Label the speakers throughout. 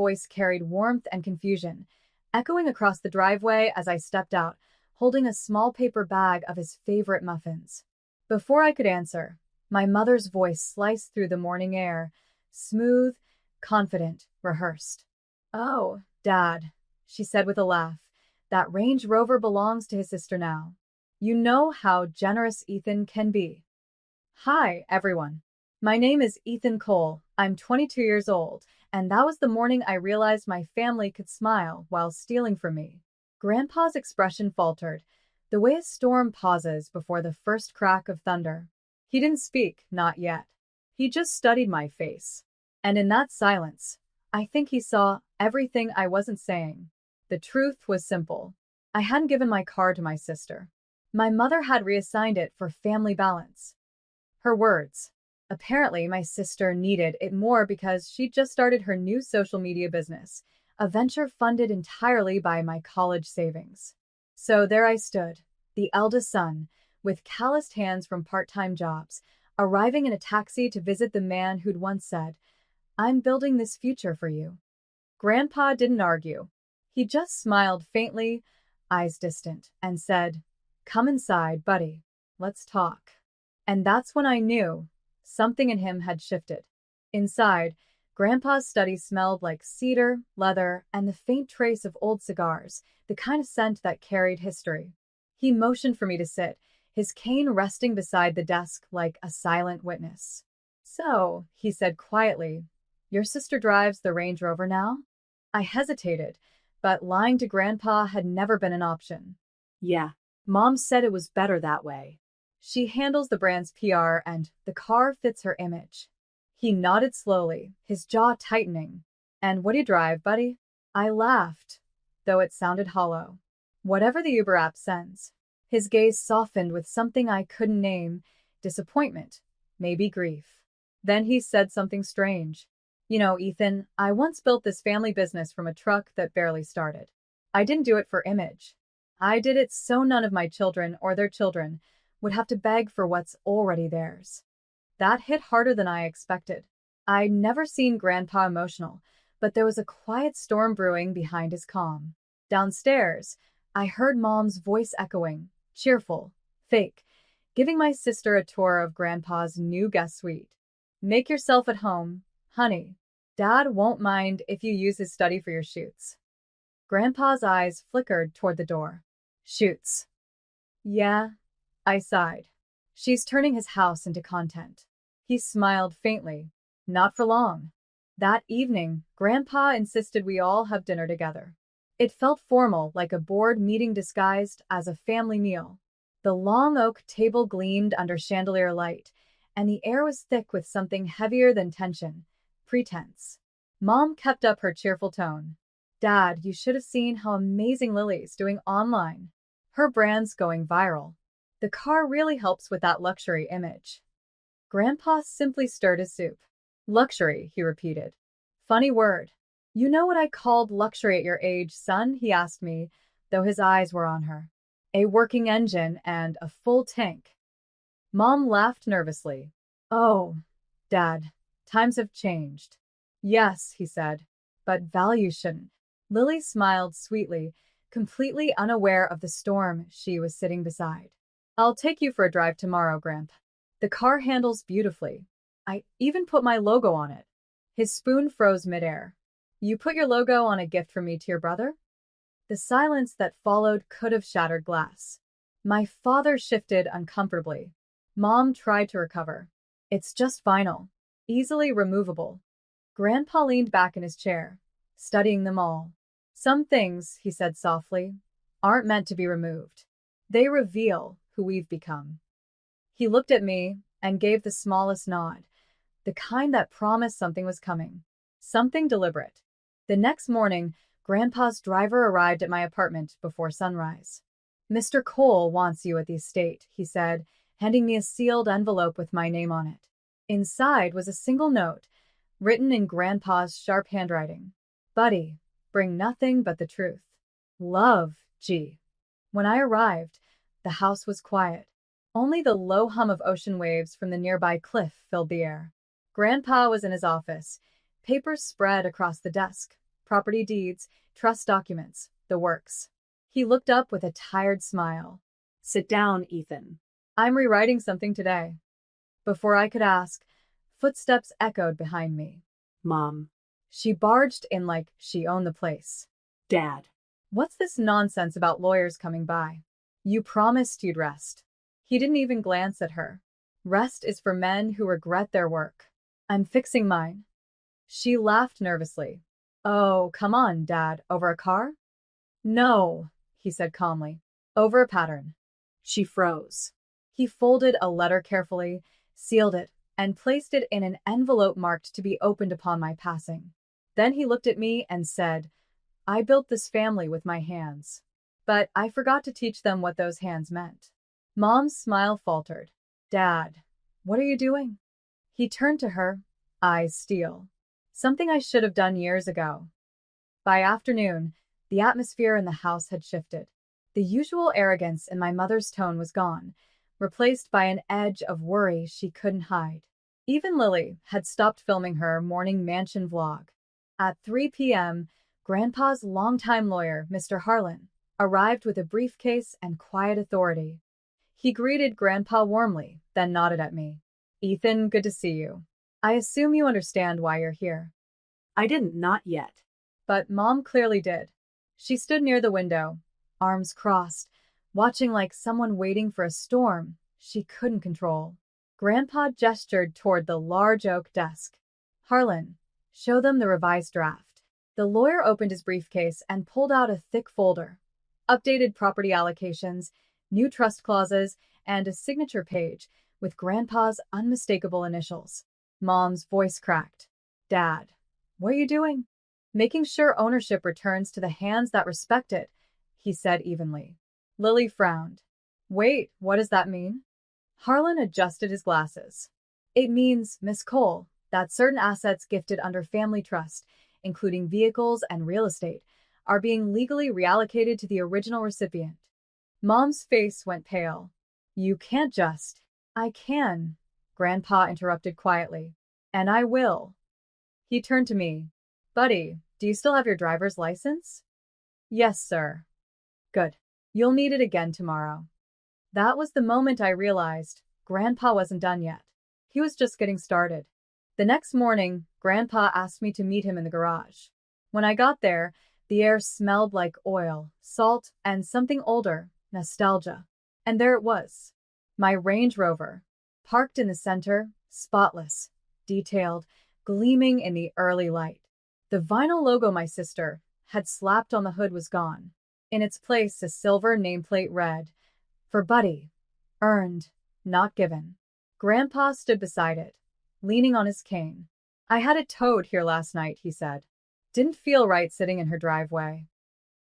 Speaker 1: voice carried warmth and confusion, echoing across the driveway as I stepped out, holding a small paper bag of his favorite muffins. Before I could answer, my mother's voice sliced through the morning air, smooth, confident, rehearsed. "Oh, Dad," she said with a laugh, "that Range Rover belongs to his sister now. You know how generous Ethan can be." Hi, everyone. My name is Ethan Cole. I'm 22 years old, and that was the morning I realized my family could smile while stealing from me. Grandpa's expression faltered, the way a storm pauses before the first crack of thunder. He didn't speak, not yet. He just studied my face. And in that silence, I think he saw everything I wasn't saying. The truth was simple. I hadn't given my car to my sister. My mother had reassigned it for family balance. Her words. Apparently, my sister needed it more because she just started her new social media business, a venture funded entirely by my college savings. So there I stood, the eldest son, with calloused hands from part-time jobs, arriving in a taxi to visit the man who'd once said, "I'm building this future for you." Grandpa didn't argue. He just smiled faintly, eyes distant, and said, "Come inside, buddy. Let's talk." And that's when I knew something in him had shifted. Inside, Grandpa's study smelled like cedar, leather, and the faint trace of old cigars, the kind of scent that carried history. He motioned for me to sit, his cane resting beside the desk like a silent witness. "So," he said quietly, "your sister drives the Range Rover now?" I hesitated, but lying to Grandpa had never been an option. "Yeah, Mom said it was better that way. She handles the brand's PR and the car fits her image." He nodded slowly, his jaw tightening. "And what do you drive, buddy?" I laughed, though it sounded hollow. "Whatever the Uber app sends." His gaze softened with something I couldn't name, disappointment, maybe grief. Then he said something strange. "You know, Ethan, I once built this family business from a truck that barely started. I didn't do it for image. I did it so none of my children or their children would have to beg for what's already theirs." That hit harder than I expected. I'd never seen Grandpa emotional, but there was a quiet storm brewing behind his calm. Downstairs, I heard Mom's voice echoing, cheerful, fake, giving my sister a tour of Grandpa's new guest suite. "Make yourself at home, honey. Dad won't mind if you use his study for your shoots." Grandpa's eyes flickered toward the door. "Shoots." "Yeah," I sighed. "She's turning his house into content." He smiled faintly. "Not for long." That evening, Grandpa insisted we all have dinner together. It felt formal, like a board meeting disguised as a family meal. The long oak table gleamed under chandelier light, and the air was thick with something heavier than tension, pretense. Mom kept up her cheerful tone. "Dad, you should have seen how amazing Lily's doing online. Her brand's going viral. The car really helps with that luxury image." Grandpa simply stirred his soup. "Luxury," he repeated. "Funny word. You know what I called luxury at your age, son?" he asked me, though his eyes were on her. "A working engine and a full tank." Mom laughed nervously. "Oh, Dad, times have changed." "Yes," he said, "but values shouldn't." Lily smiled sweetly, completely unaware of the storm she was sitting beside. "I'll take you for a drive tomorrow, Grandpa. The car handles beautifully. I even put my logo on it." His spoon froze midair. "You put your logo on a gift from me to your brother?" The silence that followed could have shattered glass. My father shifted uncomfortably. Mom tried to recover. "It's just vinyl, easily removable." Grandpa leaned back in his chair, studying them all. "Some things," he said softly, "aren't meant to be removed. They reveal who we've become." He looked at me and gave the smallest nod, the kind that promised something was coming, something deliberate. The next morning, Grandpa's driver arrived at my apartment before sunrise. "Mr. Cole wants you at the estate," he said, handing me a sealed envelope with my name on it. Inside was a single note, written in Grandpa's sharp handwriting. "Buddy, bring nothing but the truth. Love, G." When I arrived, the house was quiet. Only the low hum of ocean waves from the nearby cliff filled the air. Grandpa was in his office, papers spread across the desk, property deeds, trust documents, the works. He looked up with a tired smile.
Speaker 2: Sit down, Ethan.
Speaker 1: I'm rewriting something today. Before I could ask, footsteps echoed behind me.
Speaker 2: Mom.
Speaker 1: She barged in like she owned the place.
Speaker 2: Dad.
Speaker 1: What's this nonsense about lawyers coming by? You promised you'd rest. He didn't even glance at her. Rest is for men who regret their work. I'm fixing mine. She laughed nervously. Oh, come on, Dad. Over a car? No, he said calmly. Over a pattern.
Speaker 2: She froze.
Speaker 1: He folded a letter carefully, sealed it, and placed it in an envelope marked to be opened upon my passing. Then he looked at me and said, I built this family with my hands. But I forgot to teach them what those hands meant. Mom's smile faltered. Dad, what are you doing? He turned to her, eyes steel. Something I should have done years ago. By afternoon, the atmosphere in the house had shifted. The usual arrogance in my mother's tone was gone, replaced by an edge of worry she couldn't hide. Even Lily had stopped filming her morning mansion vlog. At 3 p.m., Grandpa's longtime lawyer, Mr. Harlan, arrived with a briefcase and quiet authority. He greeted Grandpa warmly, then nodded at me. Ethan, good to see you. I assume you understand why you're here.
Speaker 2: I didn't, not yet.
Speaker 1: But Mom clearly did. She stood near the window, arms crossed, watching like someone waiting for a storm she couldn't control. Grandpa gestured toward the large oak desk. Harlan, show them the revised draft. The lawyer opened his briefcase and pulled out a thick folder. Updated property allocations, new trust clauses, and a signature page with Grandpa's unmistakable initials. Mom's voice cracked. Dad, what are you doing? Making sure ownership returns to the hands that respect it, he said evenly. Lily frowned. Wait, what does that mean? Harlan adjusted his glasses. It means, Miss Cole, that certain assets gifted under family trust, including vehicles and real estate, are being legally reallocated to the original recipient. Mom's face went pale. You can't just. I can, Grandpa interrupted quietly. And I will. He turned to me. Buddy, do you still have your driver's license? Yes, sir. Good. You'll need it again tomorrow. That was the moment I realized Grandpa wasn't done yet. He was just getting started. The next morning, Grandpa asked me to meet him in the garage. When I got there, the air smelled like oil, salt, and something older, nostalgia. And there it was. My Range Rover, parked in the center, spotless, detailed, gleaming in the early light. The vinyl logo my sister had slapped on the hood was gone. In its place, a silver nameplate read, For Buddy, earned, not given. Grandpa stood beside it, leaning on his cane. I had it towed here last night, he said. Didn't feel right sitting in her driveway.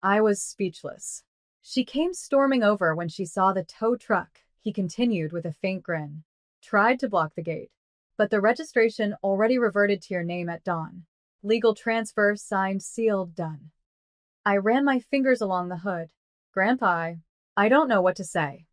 Speaker 1: I was speechless. She came storming over when she saw the tow truck, he continued with a faint grin. Tried to block the gate. But the registration already reverted to your name at dawn. Legal transfer, signed, sealed, done. I ran my fingers along the hood. Grandpa, I don't know what to say.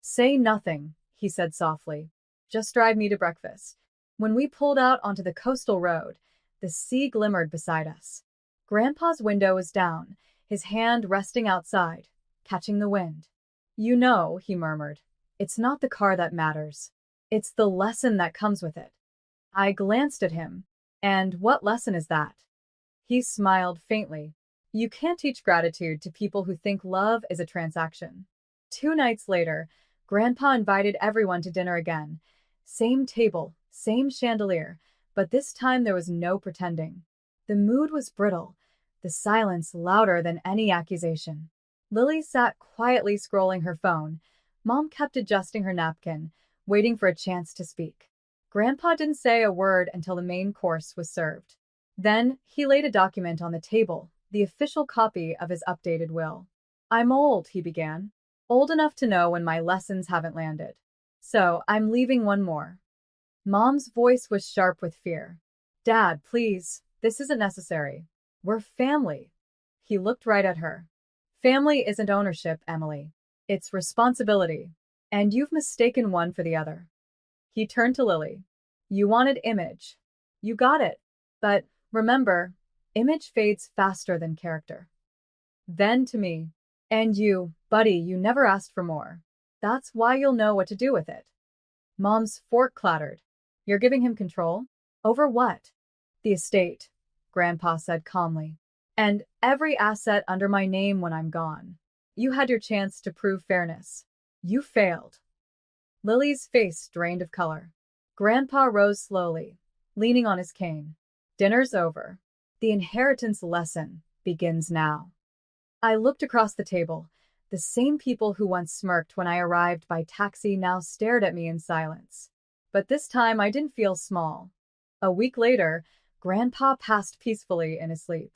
Speaker 1: Say nothing, he said softly. Just drive me to breakfast. When we pulled out onto the coastal road, the sea glimmered beside us. Grandpa's window was down, his hand resting outside, catching the wind. You know, he murmured, it's not the car that matters. It's the lesson that comes with it. I glanced at him. And what lesson is that? He smiled faintly. You can't teach gratitude to people who think love is a transaction. 2 nights later, Grandpa invited everyone to dinner again. Same table, same chandelier, but this time there was no pretending. The mood was brittle, the silence louder than any accusation. Lily sat quietly scrolling her phone. Mom kept adjusting her napkin, waiting for a chance to speak. Grandpa didn't say a word until the main course was served. Then he laid a document on the table, the official copy of his updated will. I'm old, he began. Old enough to know when my lessons haven't landed. So I'm leaving one more. Mom's voice was sharp with fear. Dad, please, this isn't necessary. We're family. He looked right at her. Family isn't ownership, Emily. It's responsibility. And you've mistaken one for the other. He turned to Lily. You wanted image. You got it. But remember, Image fades faster than character. Then to me. And you, buddy, you never asked for more. That's why you'll know what to do with it. Mom's fork clattered. You're giving him control? Over what? The estate, Grandpa said calmly. And every asset under my name when I'm gone. You had your chance to prove fairness. You failed. Lily's face drained of color. Grandpa rose slowly, leaning on his cane. Dinner's over. The inheritance lesson begins now. I looked across the table. The same people who once smirked when I arrived by taxi now stared at me in silence. But this time I didn't feel small. A week later, Grandpa passed peacefully in his sleep.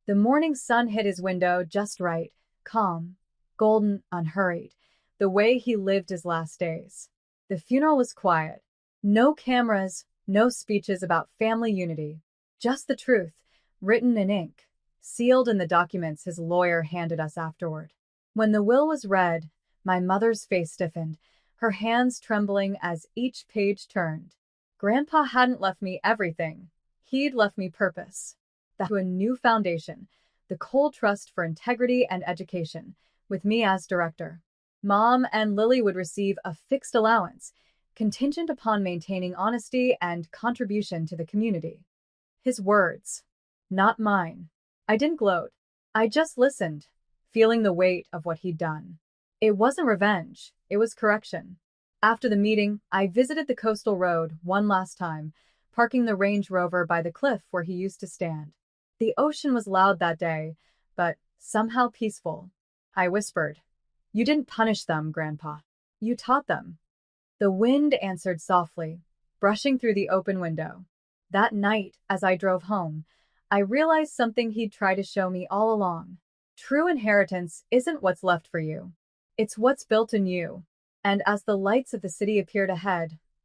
Speaker 1: The morning sun hit his window just right, calm, golden, unhurried, the way he lived his last days. The funeral was quiet. No cameras, no speeches about family unity. Just the truth, written in ink, sealed in the documents his lawyer handed us afterward. When the will was read, my mother's face stiffened, her hands trembling as each page turned. Grandpa hadn't left me everything. He'd left me purpose. That to a new foundation, the Cole Trust for Integrity and Education, with me as director. Mom and Lily would receive a fixed allowance, contingent upon maintaining honesty and contribution to the community. His words, not mine. I didn't gloat. I just listened, feeling the weight of what he'd done. It wasn't revenge, it was correction. After the meeting, I visited the coastal road one last time, parking the Range Rover by the cliff where he used to stand. The ocean was loud that day, but somehow peaceful. I whispered, "You didn't punish them, Grandpa. You taught them." The wind answered softly, brushing through the open window. That night, as I drove home, I realized something he'd tried to show me all along. True inheritance isn't what's left for you. It's what's built in you. And as the lights of the city appeared ahead,